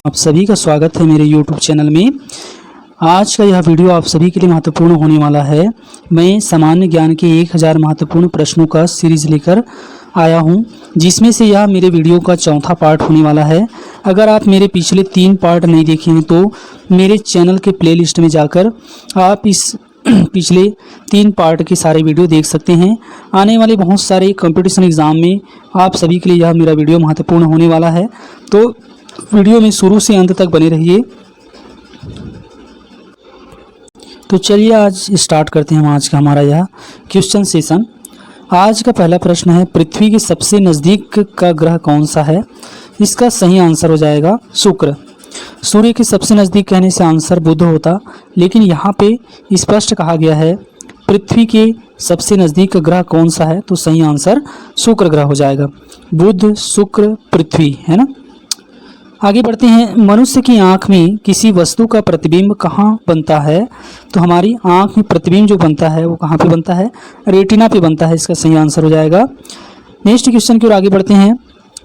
आप सभी का स्वागत है मेरे YouTube चैनल में। आज का यह वीडियो आप सभी के लिए महत्वपूर्ण होने वाला है। मैं सामान्य ज्ञान के 1000 महत्वपूर्ण प्रश्नों का सीरीज लेकर आया हूं, जिसमें से यह मेरे वीडियो का चौथा पार्ट होने वाला है। अगर आप मेरे पिछले 3 पार्ट नहीं देखे हैं तो मेरे चैनल के प्लेलिस्ट में जाकर आप इस पिछले 3 पार्ट के सारे वीडियो देख सकते हैं। आने वाले बहुत सारे कंपटीशन एग्ज़ाम में आप सभी के लिए यह मेरा वीडियो महत्वपूर्ण होने वाला है, तो वीडियो में शुरू से अंत तक बने रहिए। तो चलिए आज स्टार्ट करते हैं हम आज का हमारा यह क्वेश्चन सेशन। आज का पहला प्रश्न है, पृथ्वी के सबसे नज़दीक का ग्रह कौन सा है? इसका सही आंसर हो जाएगा शुक्र। सूर्य के सबसे नज़दीक कहने से आंसर बुध होता, लेकिन यहाँ पे स्पष्ट कहा गया है पृथ्वी के सबसे नज़दीक का ग्रह कौन सा है, तो सही आंसर शुक्र ग्रह हो जाएगा। बुध, शुक्र, पृथ्वी, है ना। आगे बढ़ते हैं। मनुष्य की आंख में किसी वस्तु का प्रतिबिंब कहाँ बनता है? तो हमारी आंख में प्रतिबिंब जो बनता है वो कहाँ पे बनता है? रेटिना पे बनता है। इसका सही आंसर हो जाएगा। नेक्स्ट क्वेश्चन की ओर आगे बढ़ते हैं।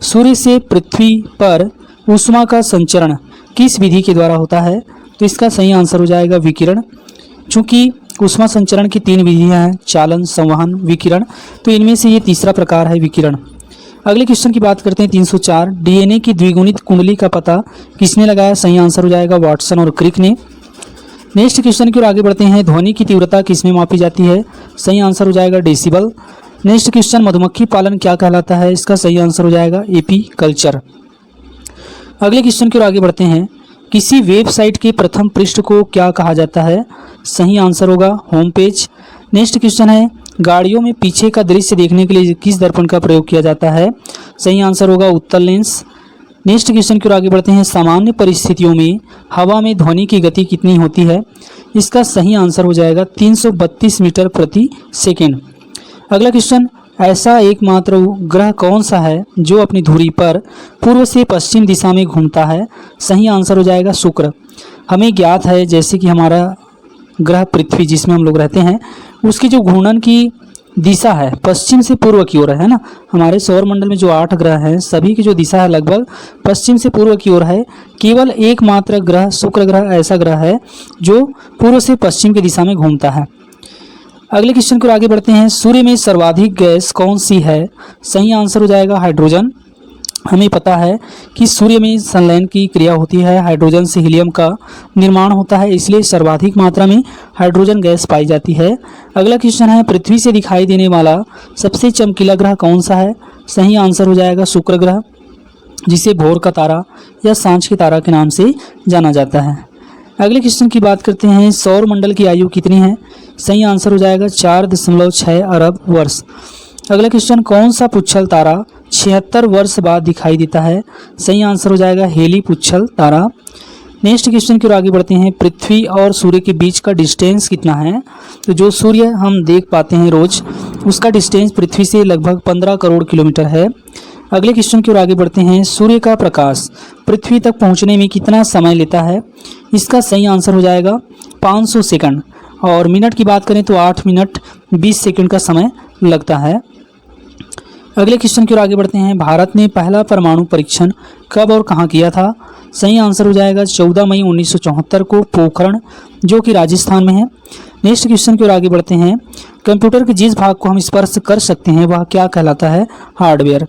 सूर्य से पृथ्वी पर ऊष्मा का संचरण किस विधि के द्वारा होता है? तो इसका सही आंसर हो जाएगा विकिरण। चूँकि ऊष्मा संचरण की 3 विधियाँ हैं, चालन, संवहन, विकिरण, तो इनमें से ये तीसरा प्रकार है विकिरण। अगले क्वेश्चन की बात करते हैं 304। डीएनए की द्विगुणित कुंडली का पता किसने लगाया? सही आंसर हो जाएगा वाटसन और क्रिक ने। नेक्स्ट क्वेश्चन की ओर आगे बढ़ते हैं। ध्वनि की तीव्रता किसमें मापी जाती है? सही आंसर हो जाएगा डेसिबल। नेक्स्ट क्वेश्चन, मधुमक्खी पालन क्या कहलाता है? इसका सही आंसर हो जाएगा एपी कल्चर। अगले क्वेश्चन की ओर आगे बढ़ते हैं। किसी वेबसाइट के प्रथम पृष्ठ को क्या कहा जाता है? सही आंसर होगा होम पेज। नेक्स्ट क्वेश्चन है, गाड़ियों में पीछे का दृश्य देखने के लिए किस दर्पण का प्रयोग किया जाता है? सही आंसर होगा उत्तल लेंस। नेक्स्ट क्वेश्चन की ओर आगे बढ़ते हैं। सामान्य परिस्थितियों में हवा में ध्वनि की गति कितनी होती है? इसका सही आंसर हो जाएगा 332 मीटर प्रति सेकेंड। अगला क्वेश्चन, ऐसा एकमात्र ग्रह कौन सा है जो अपनी धुरी पर पूर्व से पश्चिम दिशा में घूमता है? सही आंसर हो जाएगा शुक्र। हमें ज्ञात है जैसे कि हमारा ग्रह पृथ्वी जिसमें हम लोग रहते हैं, उसकी जो घूर्णन की दिशा है पश्चिम से पूर्व की ओर है ना। हमारे सौरमंडल में जो 8 ग्रह हैं सभी की जो दिशा है लगभग पश्चिम से पूर्व की ओर है। केवल एकमात्र ग्रह शुक्र ग्रह ऐसा ग्रह है जो पूर्व से पश्चिम की दिशा में घूमता है। अगले क्वेश्चन को आगे बढ़ते हैं। सूर्य में सर्वाधिक गैस कौन सी है? सही आंसर हो जाएगा हाइड्रोजन। हमें पता है कि सूर्य में संलयन की क्रिया होती है, हाइड्रोजन से हीलियम का निर्माण होता है, इसलिए सर्वाधिक मात्रा में हाइड्रोजन गैस पाई जाती है। अगला क्वेश्चन है, पृथ्वी से दिखाई देने वाला सबसे चमकीला ग्रह कौन सा है? सही आंसर हो जाएगा शुक्र ग्रह, जिसे भोर का तारा या सांझ के तारा के नाम से जाना जाता है। अगले क्वेश्चन की बात करते हैं। सौर मंडल की आयु कितनी है? सही आंसर हो जाएगा 4.6 अरब वर्ष। अगला क्वेश्चन, कौन सा पुच्छल तारा 76 वर्ष बाद दिखाई देता है? सही आंसर हो जाएगा हेली पुच्छल तारा। नेक्स्ट क्वेश्चन की ओर आगे बढ़ते हैं। पृथ्वी और सूर्य के बीच का डिस्टेंस कितना है? तो जो सूर्य हम देख पाते हैं रोज, उसका डिस्टेंस पृथ्वी से लगभग 15 करोड़ किलोमीटर है। अगले क्वेश्चन की ओर आगे बढ़ते हैं। सूर्य का प्रकाश पृथ्वी तक पहुंचने में कितना समय लेता है? इसका सही आंसर हो जाएगा 500 सेकंड। और मिनट की बात करें तो 8 मिनट 20 सेकंड का समय लगता है। अगले क्वेश्चन की ओर आगे बढ़ते हैं। भारत ने पहला परमाणु परीक्षण कब और कहाँ किया था? सही आंसर हो जाएगा 14 मई 1974 को पोखरण, जो कि राजस्थान में है। नेक्स्ट क्वेश्चन की ओर आगे बढ़ते हैं। कंप्यूटर के जिस भाग को हम स्पर्श कर सकते हैं वह क्या कहलाता है? हार्डवेयर।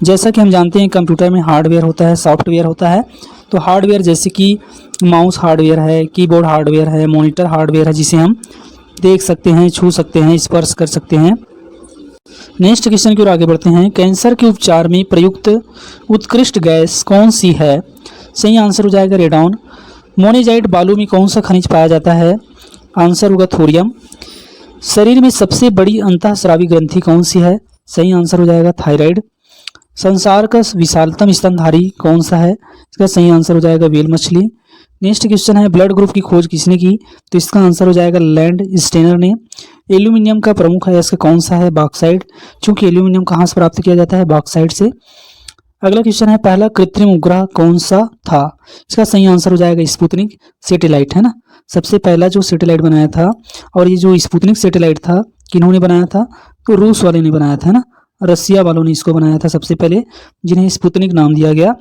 जैसा कि हम जानते हैं कंप्यूटर में हार्डवेयर होता है, सॉफ्टवेयर होता है। तो हार्डवेयर जैसे कि माउस हार्डवेयर है, कीबोर्ड हार्डवेयर है, मॉनिटर हार्डवेयर है, जिसे हम देख सकते हैं, छू सकते हैं, स्पर्श कर सकते हैं। नेक्स्ट क्वेश्चन की ओर आगे बढ़ते हैं। कैंसर के उपचार में प्रयुक्त उत्कृष्ट गैस कौन सी है? सही आंसर हो जाएगा रेडॉन। मोनेजाइट बालू में कौन सा खनिज पाया जाता है? आंसर होगा थोरियम। शरीर में सबसे बड़ी अंतःस्रावी ग्रंथि कौन सी है? सही आंसर हो जाएगा थायराइड। संसार का विशालतम स्तनधारी कौन सा है? इसका सही आंसर हो जाएगा व्हेल मछली। नेक्स्ट क्वेश्चन है, ब्लड ग्रुप की खोज किसने की? तो इसका आंसर हो जाएगा लैंड स्टेनर ने। एल्यूमिनियम का प्रमुख अयस्क कौन सा है? बॉक्साइट। चूंकि एल्यूमिनियम कहाँ से प्राप्त किया जाता है? बॉक्साइट से। अगला क्वेश्चन है, पहला कृत्रिम उपग्रह कौन सा था? इसका सही आंसर हो जाएगा स्पुतनिक सैटेलाइट, है ना। सबसे पहला जो सैटेलाइट बनाया था, और ये जो स्पुतनिक सैटेलाइट था किन्होंने बनाया था? तो रूस वाले ने बनाया था ना। रसिया वालों ने इसको बनाया था सबसे पहले, जिन्हें स्पुतनिक नाम दिया गया।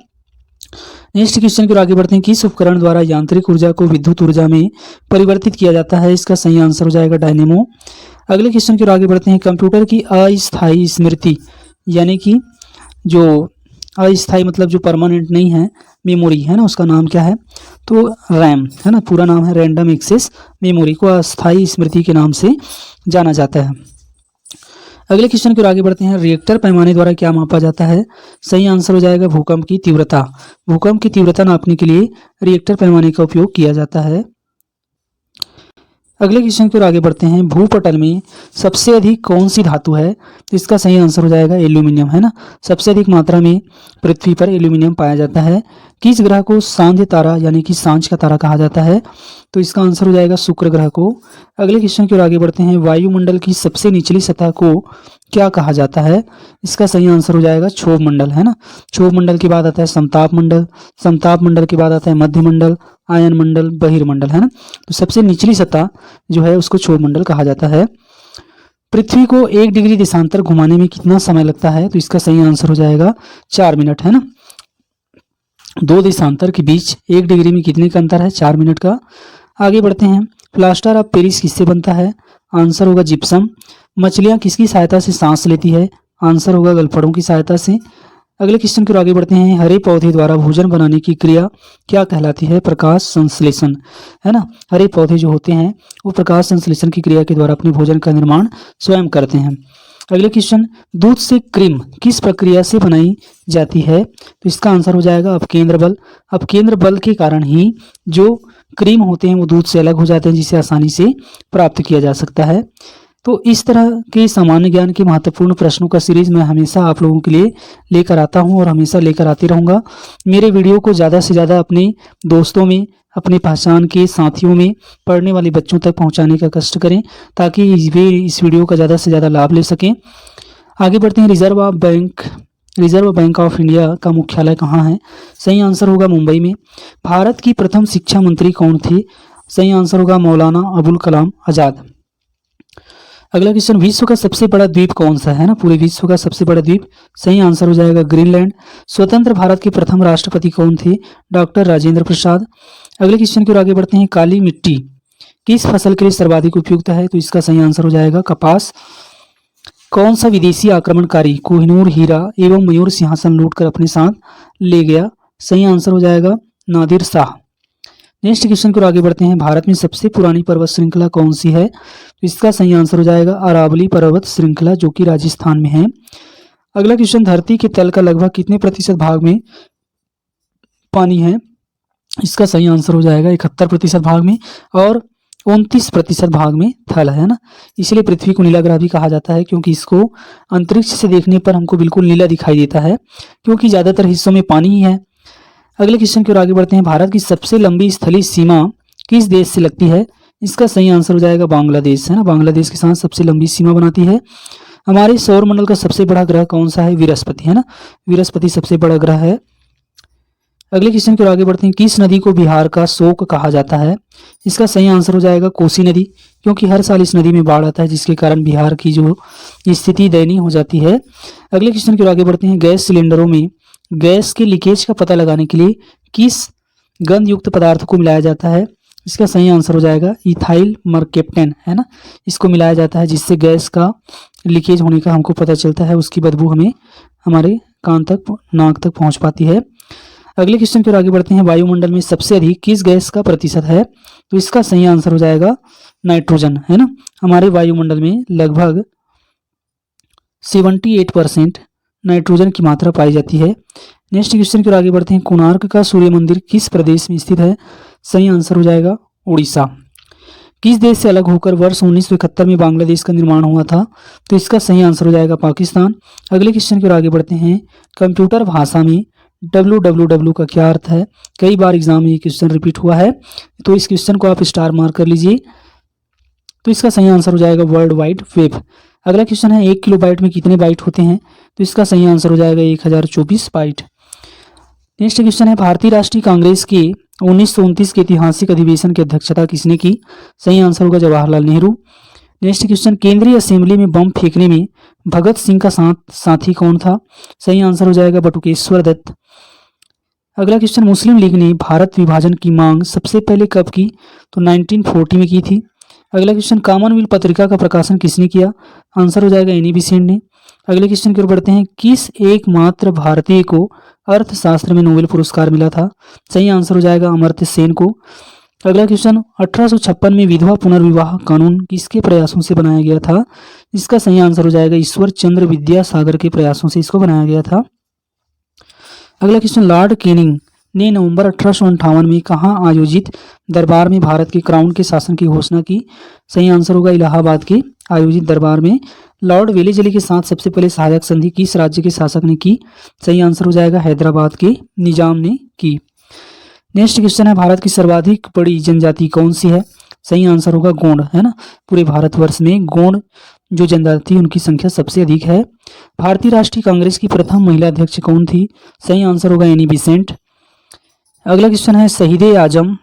नेक्स्ट क्वेश्चन की ओर आगे बढ़ते हैं। किस उपकरण द्वारा यांत्रिक ऊर्जा को विद्युत ऊर्जा में परिवर्तित किया जाता है? इसका सही आंसर हो जाएगा डायनेमो। अगले क्वेश्चन की ओर आगे बढ़ते हैं। कंप्यूटर की अस्थायी स्मृति यानी कि जो अस्थायी मतलब जो परमानेंट नहीं है मेमोरी है ना, उसका नाम क्या है? तो रैम है ना, पूरा नाम है रैंडम एक्सेस मेमोरी को अस्थायी स्मृति के नाम से जाना जाता है। अगले क्वेश्चन की ओर आगे बढ़ते हैं। रिएक्टर पैमाने द्वारा क्या मापा जाता है? सही आंसर हो जाएगा भूकंप की तीव्रता। भूकंप की तीव्रता नापने के लिए रिएक्टर पैमाने का उपयोग किया जाता है। अगले क्वेश्चन की ओर आगे बढ़ते हैं। भूपटल में सबसे अधिक कौन सी धातु है? तो इसका सही आंसर हो जाएगा एल्यूमिनियम है ना। सबसे अधिक मात्रा में पृथ्वी पर एल्यूमिनियम पाया जाता है। किस ग्रह को सांध्य तारा यानी कि सांझ का तारा कहा जाता है? तो इसका आंसर हो जाएगा शुक्र ग्रह को। अगले क्वेश्चन की ओर आगे बढ़ते हैं। वायुमंडल की सबसे निचली सतह को क्या कहा जाता है? इसका सही आंसर हो जाएगा क्षोभ मंडल है ना। क्षोभ मंडल के बाद आता है समताप मंडल, समताप मंडल के बाद आता है मध्य मंडल, आयन मंडल, बहिर्मंडल है ना। तो सबसे निचली सतह जो है उसको क्षोभ मंडल कहा जाता है। पृथ्वी को 1 डिग्री देशांतर घुमाने में कितना समय लगता है? तो इसका सही आंसर हो जाएगा 4 मिनट है ना। 2 देशांतर के बीच 1 डिग्री में कितने का अंतर है? 4 मिनट का। आगे बढ़ते हैं। प्लास्टर ऑफ पेरिस किससे बनता है? आंसर होगा जिप्सम। मछलियां किसकी सहायता से सांस लेती है? आंसर होगा गलफड़ों की सहायता से। अगले क्वेश्चन की ओर आगे बढ़ते हैं। हरे पौधे द्वारा भोजन बनाने की क्रिया क्या कहलाती है? प्रकाश संश्लेषण है ना। हरे पौधे जो होते हैं वो प्रकाश संश्लेषण की क्रिया के द्वारा अपने भोजन का निर्माण स्वयं करते हैं। अगले क्वेश्चन। दूध से क्रीम किस प्रक्रिया से बनाई जाती है? तो इसका आंसर हो जाएगा अपकेंद्र बल। अपकेंद्र बल के कारण ही जो क्रीम होते हैं वो दूध से अलग हो जाते हैं, जिसे आसानी से प्राप्त किया जा सकता है। तो इस तरह के सामान्य ज्ञान के महत्वपूर्ण प्रश्नों का सीरीज मैं हमेशा आप लोगों के लिए लेकर आता हूं और हमेशा लेकर आती रहूंगा। मेरे वीडियो को ज़्यादा से ज़्यादा अपने दोस्तों में, अपने पहचान के साथियों में, पढ़ने वाले बच्चों तक पहुंचाने का कष्ट करें ताकि वे इस वीडियो का ज़्यादा से ज़्यादा लाभ ले सकें। आगे बढ़ते हैं। रिजर्व बैंक ऑफ इंडिया का मुख्यालय कहाँ है? सही आंसर होगा मुंबई में। भारत की प्रथम शिक्षा मंत्री कौन थे? सही आंसर होगा मौलाना अबुल कलाम आज़ाद। अगला क्वेश्चन। विश्व का सबसे बड़ा द्वीप कौन सा है ना? पूरे विश्व का सबसे बड़ा द्वीप। सही आंसर हो जाएगा ग्रीनलैंड। स्वतंत्र भारत के प्रथम राष्ट्रपति कौन थे? डॉक्टर राजेंद्र प्रसाद। अगले क्वेश्चन की ओर आगे बढ़ते हैं। काली मिट्टी किस फसल के लिए सर्वाधिक उपयुक्त है? तो इसका सही आंसर हो जाएगा कपास। कौन सा विदेशी आक्रमणकारी कोहिनूर हीरा एवं मयूर सिंहासन लूटकर अपने साथ ले गया? सही आंसर हो जाएगा नादिर शाह। नेक्स्ट क्वेश्चन की ओर आगे बढ़ते हैं। भारत में सबसे पुरानी पर्वत श्रृंखला कौन सी है? तो इसका सही आंसर हो जाएगा अरावली पर्वत श्रृंखला, जो कि राजस्थान में है। अगला क्वेश्चन। धरती के तल का लगभग कितने प्रतिशत भाग में पानी है? इसका सही आंसर हो जाएगा 71% भाग में और 29% भाग में थल है ना। इसलिए पृथ्वी को नीला ग्रह भी कहा जाता है, क्योंकि इसको अंतरिक्ष से देखने पर हमको बिल्कुल नीला दिखाई देता है, क्योंकि ज़्यादातर हिस्सों में पानी ही है। अगले क्वेश्चन की ओर आगे बढ़ते हैं। भारत की सबसे लंबी स्थलीय सीमा किस देश से लगती है? इसका सही आंसर हो जाएगा बांग्लादेश है ना। बांग्लादेश के साथ सबसे लंबी सीमा बनाती है। हमारे सौरमंडल का सबसे बड़ा ग्रह कौन सा है? बृहस्पति है ना। बृहस्पति सबसे बड़ा ग्रह है। अगले क्वेश्चन की ओर आगे बढ़ते हैं। किस नदी को बिहार का शोक कहा जाता है? इसका सही आंसर हो जाएगा कोसी नदी, क्योंकि हर साल इस नदी में बाढ़ आता है, जिसके कारण बिहार की जो स्थिति दयनीय हो जाती है। अगले क्वेश्चन की ओर आगे बढ़ते हैं। गैस सिलेंडरों में गैस के लीकेज का पता लगाने के लिए किस गंध युक्त पदार्थ को मिलाया जाता है? इसका सही आंसर हो जाएगा इथाइल मरकेप्टेन है ना। इसको मिलाया जाता है, जिससे गैस का लीकेज होने का हमको पता चलता है। उसकी बदबू हमें हमारे कान तक, नाक तक पहुंच पाती है। अगले क्वेश्चन की ओर आगे बढ़ते हैं। वायुमंडल में सबसे अधिक किस गैस का प्रतिशत है? तो इसका सही आंसर हो जाएगा नाइट्रोजन है ना। हमारे वायुमंडल में लगभग 78% नाइट्रोजन की मात्रा पाई जाती है। नेक्स्ट क्वेश्चन की ओर आगे बढ़ते हैं। कोणार्क का सूर्य मंदिर किस प्रदेश में स्थित है? सही आंसर हो जाएगा उड़ीसा। किस देश से अलग होकर वर्ष 1971 में बांग्लादेश का निर्माण हुआ था? तो इसका सही आंसर हो जाएगा पाकिस्तान। अगले क्वेश्चन की ओर आगे बढ़ते हैं। कंप्यूटर भाषा में www का क्या अर्थ है? कई बार एग्जाम में ये क्वेश्चन रिपीट हुआ है, तो इस क्वेश्चन को आप स्टार मार्क कर लीजिए। तो इसका सही आंसर हो जाएगा वर्ल्ड वाइड वेब। अगला क्वेश्चन है 1 किलोबाइट में कितने बाइट होते हैं? तो इसका सही आंसर हो जाएगा 1024 बाइट। नेक्स्ट क्वेश्चन है भारतीय राष्ट्रीय कांग्रेस के 1929 के ऐतिहासिक अधिवेशन की अध्यक्षता किसने की? सही आंसर होगा जवाहरलाल नेहरू। नेक्स्ट क्वेश्चन केंद्रीय असेंबली में बम फेंकने में भगत सिंह का साथी कौन था? सही आंसर हो जाएगा बटुकेश्वर दत्त। अगला क्वेश्चन, मुस्लिम लीग ने भारत विभाजन की मांग सबसे पहले कब की? तो 1940 में की थी। अगला क्वेश्चन, कॉमनवेल्थ पत्रिका का प्रकाशन किसने किया? आंसर हो जाएगा एनी बेसेंट ने। अगले क्वेश्चन की ओर बढ़ते हैं, किस एकमात्र भारतीय को अर्थशास्त्र में नोबेल पुरस्कार मिला था? सही आंसर हो जाएगा अमर्त्य सेन को। अगला क्वेश्चन, 1856 में विधवा पुनर्विवाह कानून किसके प्रयासों से बनाया गया था? इसका सही आंसर हो जाएगा ईश्वर चंद्र विद्यासागर के प्रयासों से इसको बनाया गया था। अगला क्वेश्चन, लॉर्ड कैनिंग ने नवंबर 1858 में कहाँ आयोजित दरबार में भारत के क्राउन के शासन की घोषणा की? सही आंसर होगा इलाहाबाद के आयोजित दरबार में। लॉर्ड वेलेस्ली के साथ सबसे पहले सहायक संधि किस राज्य के शासक ने की? सही आंसर हो जाएगा हैदराबाद के निजाम ने की। नेक्स्ट क्वेश्चन है, भारत की सर्वाधिक बड़ी जनजाति कौन सी है? सही आंसर होगा गोंड, है ना। पूरे भारतवर्ष में गोंड जो जनजाति उनकी संख्या सबसे अधिक है। भारतीय राष्ट्रीय कांग्रेस की प्रथम महिला अध्यक्ष कौन थी? सही आंसर होगा एनी बेसेंट। अगला क्वेश्चन है, शहीद आजम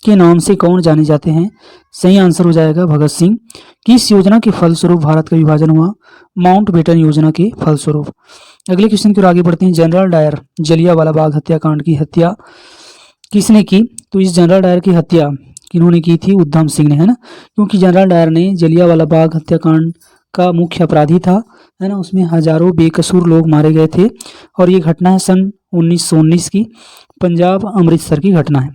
के नाम से कौन जाने जाते हैं? सही आंसर हो जाएगा भगत सिंह। किस योजना के फलस्वरूप भारत का विभाजन हुआ? माउंटबेटन योजना के फलस्वरूप। अगले क्वेश्चन की ओर आगे बढ़ते हैं, जनरल डायर जलियांवाला बाग हत्याकांड की हत्या किसने की? तो इस जनरल डायर की हत्या किन्होंने की थी? उधम सिंह ने, है ना। क्योंकि जनरल डायर ने जलियांवाला बाग हत्याकांड का मुख्य अपराधी था, है ना। उसमें हजारों बेकसूर लोग मारे गए थे और ये घटना है सन 1919 की, पंजाब अमृतसर की घटना है।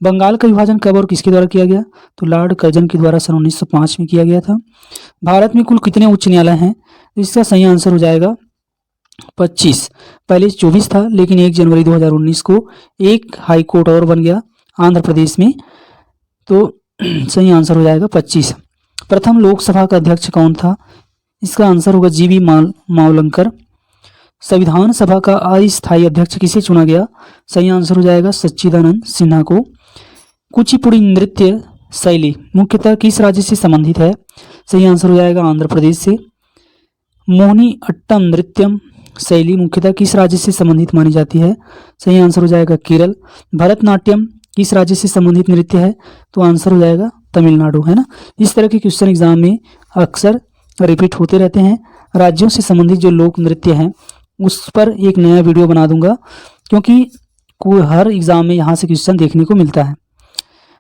बंगाल का विभाजन कब और किसके द्वारा किया गया? तो लॉर्ड कर्जन के द्वारा सन 1905 में किया गया था। भारत में कुल कितने उच्च न्यायालय हैं? इसका सही आंसर हो जाएगा 25। पहले 24 था, लेकिन 1 जनवरी 2019 को एक हाई कोर्ट और बन गया आंध्र प्रदेश में, तो सही आंसर हो जाएगा 25। प्रथम लोकसभा का अध्यक्ष कौन था? इसका आंसर होगा जीवी मावलंकर। संविधान सभा का अस्थायी अध्यक्ष किसे चुना गया? सही आंसर हो जाएगा सच्चिदानंद सिन्हा को। कुचिपुड़ी नृत्य शैली मुख्यतः किस राज्य से संबंधित है? सही आंसर हो जाएगा आंध्र प्रदेश से। मोहिनी अट्टम नृत्यम शैली मुख्यतः किस राज्य से संबंधित मानी जाती है? सही आंसर हो जाएगा केरल। भरतनाट्यम किस राज्य से संबंधित नृत्य है? तो आंसर हो जाएगा तमिलनाडु, है ना। इस तरह के क्वेश्चन एग्जाम में अक्सर रिपीट होते रहते हैं। राज्यों से संबंधित जो लोक नृत्य हैं उस पर एक नया वीडियो बना दूंगा, क्योंकि हर एग्जाम में यहाँ से क्वेश्चन देखने को मिलता है।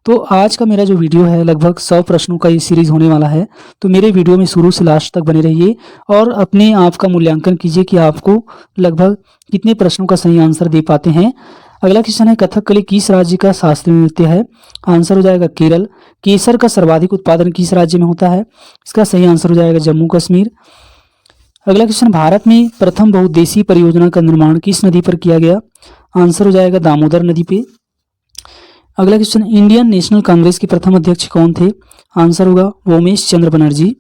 तो आज का मेरा जो वीडियो है लगभग 100 प्रश्नों का ये सीरीज होने वाला है। तो मेरे वीडियो में शुरू से लास्ट तक बने रहिए और अपने आप का मूल्यांकन कीजिए कि आपको लगभग कितने प्रश्नों का सही आंसर दे पाते हैं। अगला क्वेश्चन है, कथकली किस राज्य का शास्त्रीय नृत्य है? आंसर हो जाएगा केरल। केसर का सर्वाधिक उत्पादन किस राज्य में होता है? इसका सही आंसर हो जाएगा जम्मू कश्मीर। अगला क्वेश्चन, भारत में प्रथम बहुउद्देशीय परियोजना का निर्माण किस नदी पर किया गया? आंसर हो जाएगा दामोदर नदी पे। अगला क्वेश्चन, इंडियन नेशनल कांग्रेस के प्रथम अध्यक्ष कौन थे? आंसर होगा उमेश चंद्र बनर्जी।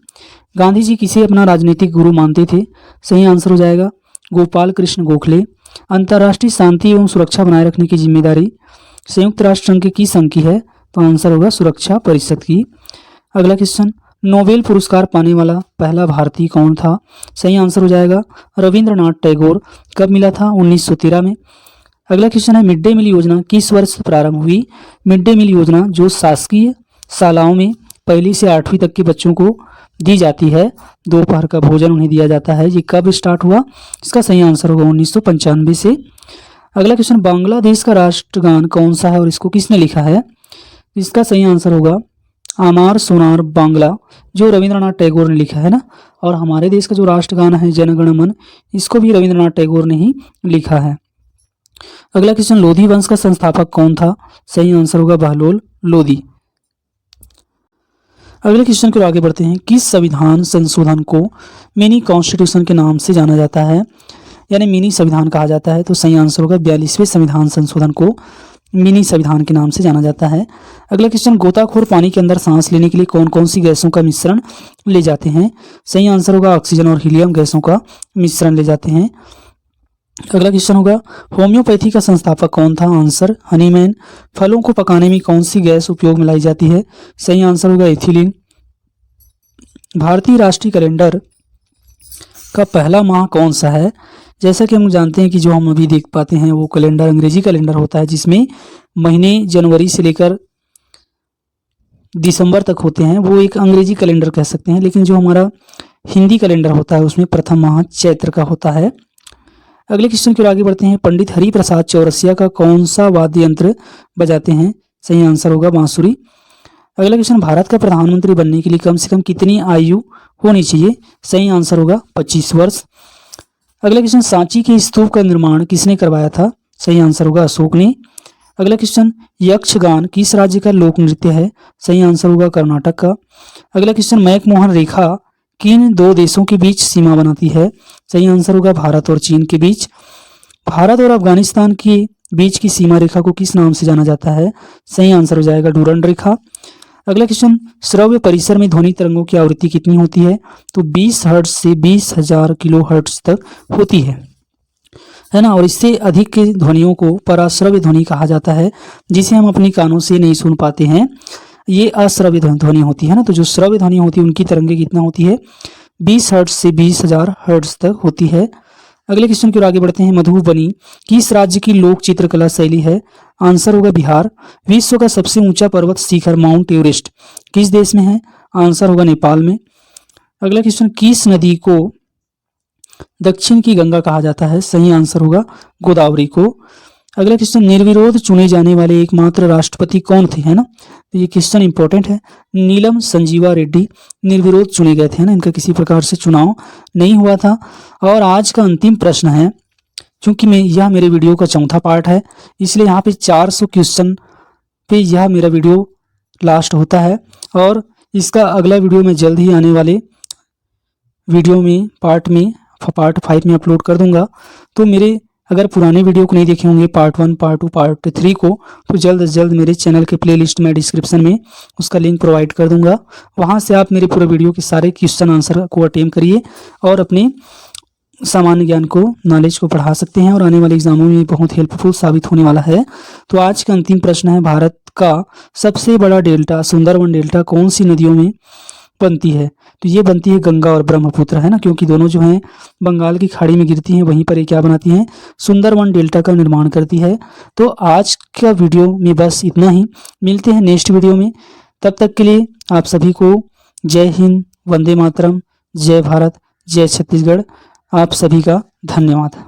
गांधी जी किसे अपना राजनीतिक गुरु मानते थे? सही आंसर हो जाएगा गोपाल कृष्ण गोखले। अंतर्राष्ट्रीय शांति एवं सुरक्षा बनाए रखने की जिम्मेदारी संयुक्त राष्ट्र संघ की संघ की है, तो आंसर होगा सुरक्षा परिषद की। अगला क्वेश्चन, नोबेल पुरस्कार पाने वाला पहला भारतीय कौन था? सही आंसर हो जाएगा रविंद्रनाथ टैगोर। कब मिला था? 1913 में। अगला क्वेश्चन है, मिड डे मील योजना किस वर्ष प्रारंभ हुई? मिड डे मील योजना जो शासकीय शालाओं में 1ली से 8वीं तक के बच्चों को दी जाती है, दोपहर का भोजन उन्हें दिया जाता है, ये कब स्टार्ट हुआ? इसका सही आंसर होगा 1995 से। अगला क्वेश्चन, बांग्लादेश का राष्ट्रगान कौन सा है और इसको किसने लिखा है? इसका सही आंसर होगा आमार सोनार बांग्ला, जो रविंद्रनाथ टैगोर ने लिखा है ना। और हमारे देश का जो राष्ट्रगान है जन गण मन, इसको भी रविंद्रनाथ टैगोर ने ही लिखा है। अगला क्वेश्चन, लोधी वंश का संस्थापक कौन था? सही आंसर होगा बहलोल लोधी। अगले क्वेश्चन की ओर आगे बढ़ते हैं, किस संविधान संशोधन को मिनी कॉन्स्टिट्यूशन के नाम से जाना जाता है, यानी मिनी संविधान कहा जाता है? तो सही आंसर होगा 42वें संविधान संशोधन को मिनी संविधान के नाम से जाना जाता है। अगला क्वेश्चन, गोताखोर पानी के अंदर सांस लेने के लिए कौन कौन सी गैसों का मिश्रण ले जाते हैं? सही आंसर होगा ऑक्सीजन और हीलियम गैसों का मिश्रण ले जाते हैं। अगला क्वेश्चन होगा, होम्योपैथी का संस्थापक कौन था? Answer Hahnemann. फलों को पकाने में कौन सी गैस उपयोग में लाई जाती है? सही आंसर होगा एथिलीन। भारतीय राष्ट्रीय कैलेंडर का पहला माह कौन सा है? जैसा कि हम जानते हैं कि जो हम अभी देख पाते हैं वो कैलेंडर अंग्रेजी कैलेंडर होता है, जिसमें महीने जनवरी से लेकर दिसंबर तक होते हैं, वो एक अंग्रेजी कैलेंडर कह सकते हैं। लेकिन जो हमारा हिंदी कैलेंडर होता है उसमें प्रथम माह चैत्र का होता है। अगले क्वेश्चन की ओर आगे बढ़ते हैं। पंडित हरिप्रसाद चौरसिया का कौन सा वाद्य यंत्र बजाते हैं? सही आंसर होगा बांसुरी। अगला क्वेश्चन, भारत का प्रधानमंत्री बनने के लिए कम से कम कितनी आयु होनी चाहिए? सही आंसर होगा 25 वर्ष। अगला क्वेश्चन, सांची के स्तूप का निर्माण किसने करवाया था? सही आंसर होगा अशोक ने। अगला क्वेश्चन, यक्षगान किस राज्य का लोक नृत्य है? सही आंसर होगा कर्नाटक का। अगला क्वेश्चन, मैकमोहन रेखा किन दो देशों के बीच सीमा बनाती है? सही आंसर होगा भारत और चीन के बीच। भारत और अफगानिस्तान के बीच की सीमा रेखा को किस नाम से जाना जाता है? सही आंसर हो जाएगा डूरंड रेखा। अगला क्वेश्चन, श्रव्य परिसर में ध्वनि तरंगों की आवृत्ति कितनी होती है? तो 20 हर्ट्ज से 20,000 किलो हर्ट्ज तक होती है ना। और इससे अधिक के ध्वनियों को पराश्रव्य ध्वनि कहा जाता है, जिसे हम अपने कानों से नहीं सुन पाते हैं। ये अश्रव्य ध्वनि होती है ना। तो जो श्रव्य ध्वनि होती है उनकी तरंगे कितना होती है? 20 हर्ट्ज से 20,000 हर्ट्ज तक होती है। अगले क्वेश्चन की ओर आगे बढ़ते हैं। मधुबनी किस राज्य की लोक चित्रकला शैली है? आंसर होगा बिहार। विश्व का सबसे ऊंचा पर्वत शिखर माउंट एवरेस्ट किस देश में है? आंसर होगा नेपाल में। अगला क्वेश्चन, किस नदी को दक्षिण की गंगा कहा जाता है? सही आंसर होगा गोदावरी को। अगला क्वेश्चन, निर्विरोध चुने जाने वाले एकमात्र राष्ट्रपति कौन थे? है ना। तो ये क्वेश्चन इंपॉर्टेंट है। नीलम संजीवा रेड्डी निर्विरोध चुने गए थे, है ना। इनका किसी प्रकार से चुनाव नहीं हुआ था। और आज का अंतिम प्रश्न है, क्योंकि यह मेरे वीडियो का चौथा पार्ट है, इसलिए यहाँ पे 400 क्वेश्चन पे यह मेरा वीडियो लास्ट होता है। और इसका अगला वीडियो मैं जल्द ही आने वाले वीडियो में पार्ट 5 में अपलोड कर दूंगा। तो मेरे अगर पुराने वीडियो को नहीं देखे होंगे, पार्ट 1, पार्ट 2, पार्ट 3 को, तो जल्द से जल्द मेरे चैनल के प्लेलिस्ट में डिस्क्रिप्शन में उसका लिंक प्रोवाइड कर दूंगा। वहां से आप मेरे पूरे वीडियो के सारे क्वेश्चन आंसर को अटेम्प्ट करिए और अपने सामान्य ज्ञान को, नॉलेज को बढ़ा सकते हैं और आने वाले एग्जामों में बहुत हेल्पफुल साबित होने वाला है। तो आज का अंतिम प्रश्न है, भारत का सबसे बड़ा डेल्टा सुंदरवन डेल्टा कौन सी नदियों में बनती है? तो ये बनती है गंगा और ब्रह्मपुत्र, है ना। क्योंकि दोनों जो हैं बंगाल की खाड़ी में गिरती हैं, वहीं पर ये क्या बनाती हैं? सुंदरवन डेल्टा का निर्माण करती है। तो आज का वीडियो में बस इतना ही। मिलते हैं नेक्स्ट वीडियो में। तब तक के लिए आप सभी को जय हिंद, वंदे मातरम, जय भारत, जय छत्तीसगढ़। आप सभी का धन्यवाद।